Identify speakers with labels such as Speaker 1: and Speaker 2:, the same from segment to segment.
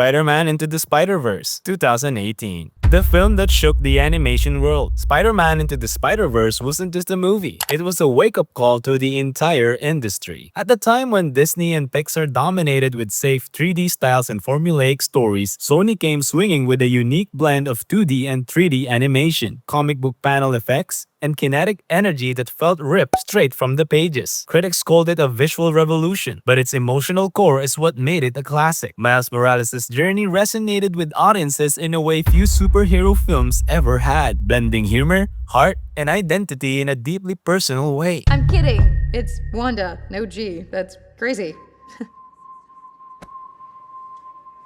Speaker 1: Spider-Man Into the Spider-Verse, 2018. The film that shook the animation world. Spider-Man Into the Spider-Verse wasn't just a movie. It was a wake-up call to the entire industry. At the time when Disney and Pixar dominated with safe 3D styles and formulaic stories, Sony came swinging with a unique blend of 2D and 3D animation, comic book panel effects, and kinetic energy that felt ripped straight from the pages. Critics called it a visual revolution, but its emotional core is what made it a classic. Miles Morales' journey resonated with audiences in a way few superhero films ever had, blending humor, heart, and identity in a deeply personal way.
Speaker 2: I'm kidding. It's Wanda, no G. That's crazy.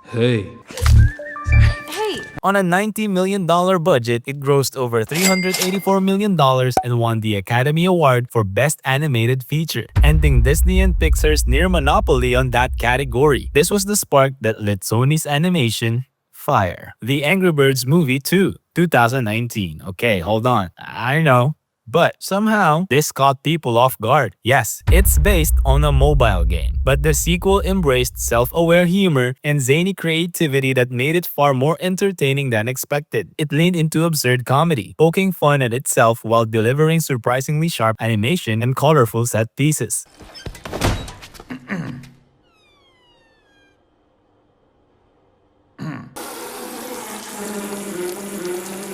Speaker 3: Hey.
Speaker 2: Hey!
Speaker 1: On a $90 million budget, it grossed over $384 million and won the Academy Award for Best Animated Feature, ending Disney and Pixar's near monopoly on that category. This was the spark that lit Sony's animation fire. The Angry Birds Movie 2, 2019. Okay, hold on. I know. But somehow, this caught people off guard. Yes, it's based on a mobile game, but the sequel embraced self-aware humor and zany creativity that made it far more entertaining than expected. It leaned into absurd comedy, poking fun at itself while delivering surprisingly sharp animation and colorful set pieces.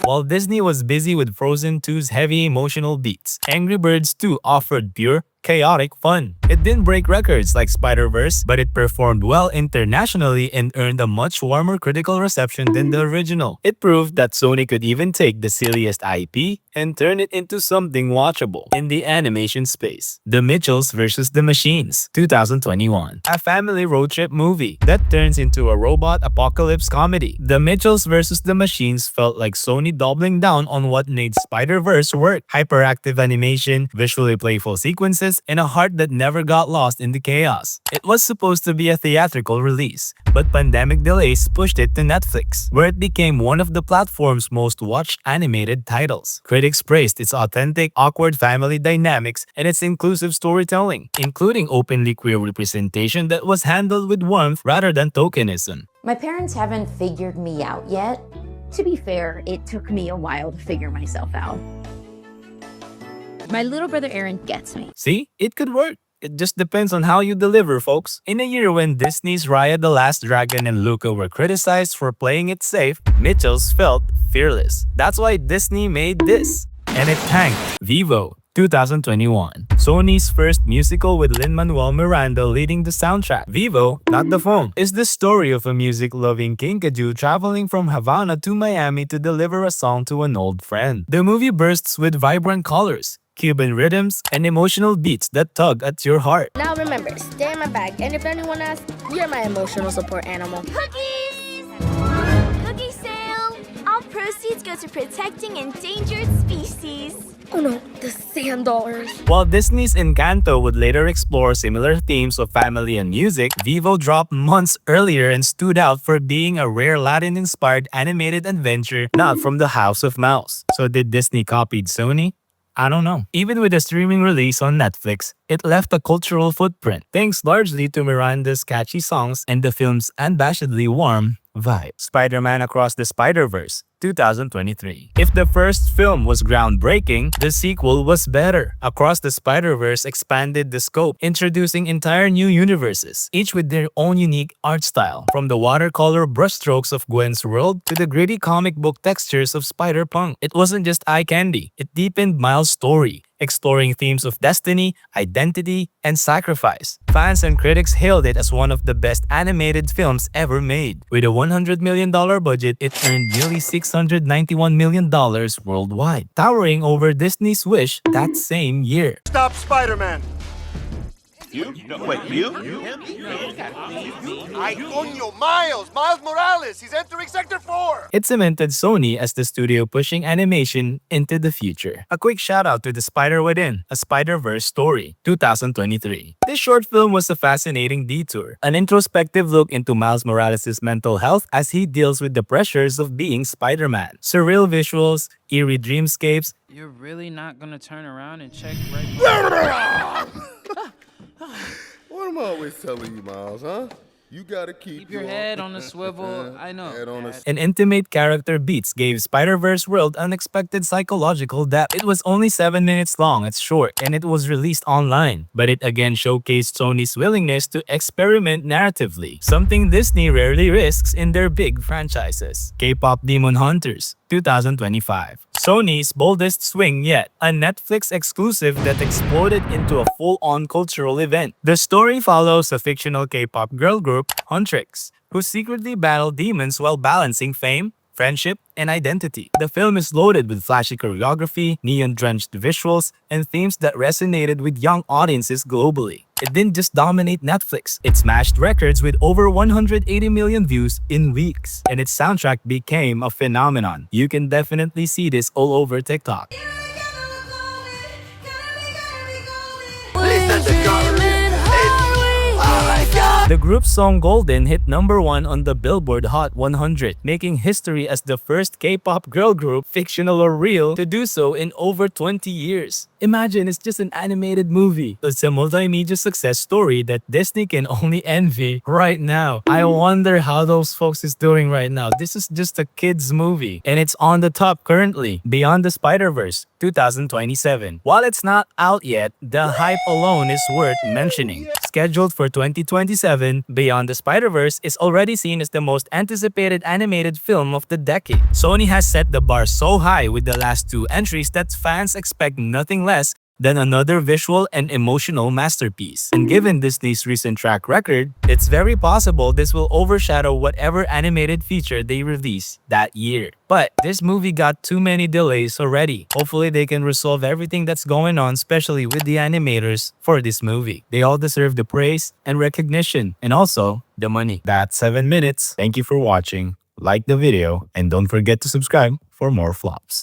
Speaker 1: While Disney was busy with Frozen 2's heavy emotional beats, Angry Birds 2 offered pure, chaotic fun. It didn't break records like Spider-Verse, but it performed well internationally and earned a much warmer critical reception than the original. It proved that Sony could even take the silliest IP and turn it into something watchable in the animation space. The Mitchells vs. the Machines, 2021. A family road trip movie that turns into a robot apocalypse comedy. The Mitchells vs. the Machines felt like Sony doubling down on what made Spider-Verse work. Hyperactive animation, visually playful sequences, and a heart that never got lost in the chaos. It was supposed to be a theatrical release, but pandemic delays pushed it to Netflix, where it became one of the platform's most watched animated titles. Critics praised its authentic, awkward family dynamics and its inclusive storytelling, including openly queer representation that was handled with warmth rather than tokenism.
Speaker 4: My parents haven't figured me out yet. To be fair, it took me a while to figure myself out. My little brother Aaron gets me.
Speaker 1: See? It could work. It just depends on how you deliver, folks. In a year when Disney's Raya the Last Dragon and Luca were criticized for playing it safe, Mitchells felt fearless. That's why Disney made this. And it tanked. Vivo, 2021. Sony's first musical with Lin-Manuel Miranda leading the soundtrack. Vivo, not the phone, is the story of a music-loving kinkajou traveling from Havana to Miami to deliver a song to an old friend. The movie bursts with vibrant colors, Cuban rhythms, and emotional beats that tug at your heart.
Speaker 5: Now remember, stay in my bag, and if anyone asks, you're my emotional support animal.
Speaker 6: Cookies! Cookie sale! All proceeds go to protecting endangered species.
Speaker 5: Oh no, the sand dollars.
Speaker 1: While Disney's Encanto would later explore similar themes of family and music, Vivo dropped months earlier and stood out for being a rare Latin-inspired animated adventure not from the House of Mouse. So did Disney copy Sony? I don't know. Even with a streaming release on Netflix, it left a cultural footprint, thanks largely to Miranda's catchy songs and the film's unabashedly warm vibe. Spider-Man Across the Spider-Verse, 2023. If the first film was groundbreaking, the sequel was better. Across the Spider-Verse expanded the scope, introducing entire new universes, each with their own unique art style. From the watercolor brushstrokes of Gwen's world to the gritty comic book textures of Spider-Punk. It wasn't just eye candy, it deepened Miles' story, exploring themes of destiny, identity, and sacrifice. Fans and critics hailed it as one of the best animated films ever made. With a $100 million budget, it earned nearly $691 million worldwide, towering over Disney's Wish that same year.
Speaker 7: Stop Spider-Man!
Speaker 8: You? No, wait, you?
Speaker 7: Ay, coño, Miles! Miles Morales! He's entering Sector 4!
Speaker 1: It cemented Sony as the studio pushing animation into the future. A quick shout out to The Spider Within, a Spider-Verse story, 2023. This short film was a fascinating detour, an introspective look into Miles Morales' mental health as he deals with the pressures of being Spider-Man. Surreal visuals, eerie dreamscapes.
Speaker 3: You're really not gonna turn around and check right?
Speaker 9: What am I always telling you, Miles, huh? You gotta keep
Speaker 3: your head on a swivel. I know.
Speaker 9: head on a
Speaker 3: Dad.
Speaker 1: An intimate character beats gave Spiderverse World unexpected psychological depth. It was only 7 minutes long, it's short, and it was released online. But it again showcased Sony's willingness to experiment narratively, something Disney rarely risks in their big franchises. K-pop Demon Hunters 2025. Sony's boldest swing yet, a Netflix exclusive that exploded into a full-on cultural event. The story follows a fictional K-pop girl group, Huntrix, who secretly battle demons while balancing fame, friendship, and identity. The film is loaded with flashy choreography, neon-drenched visuals, and themes that resonated with young audiences globally. It didn't just dominate Netflix, it smashed records with over 180 million views in weeks, and its soundtrack became a phenomenon. You can definitely see this all over TikTok. The group's song Golden hit #1 on the Billboard Hot 100, making history as the first K-pop girl group, fictional or real, to do so in over 20 years. Imagine it's just an animated movie. It's a multimedia success story that Disney can only envy right now. I wonder how those folks is doing right now. This is just a kid's movie, and it's on the top currently, Beyond the Spider-Verse 2027. While it's not out yet, the hype alone is worth mentioning. Scheduled for 2027, Beyond the Spider-Verse is already seen as the most anticipated animated film of the decade. Sony has set the bar so high with the last 2 entries that fans expect nothing less than another visual and emotional masterpiece. And given Disney's recent track record, it's very possible this will overshadow whatever animated feature they release that year. But this movie got too many delays already. Hopefully they can resolve everything that's going on, especially with the animators for this movie. They all deserve the praise and recognition, and also the money. That's 7 minutes. Thank you for watching. Like the video, and don't forget to subscribe for more flops.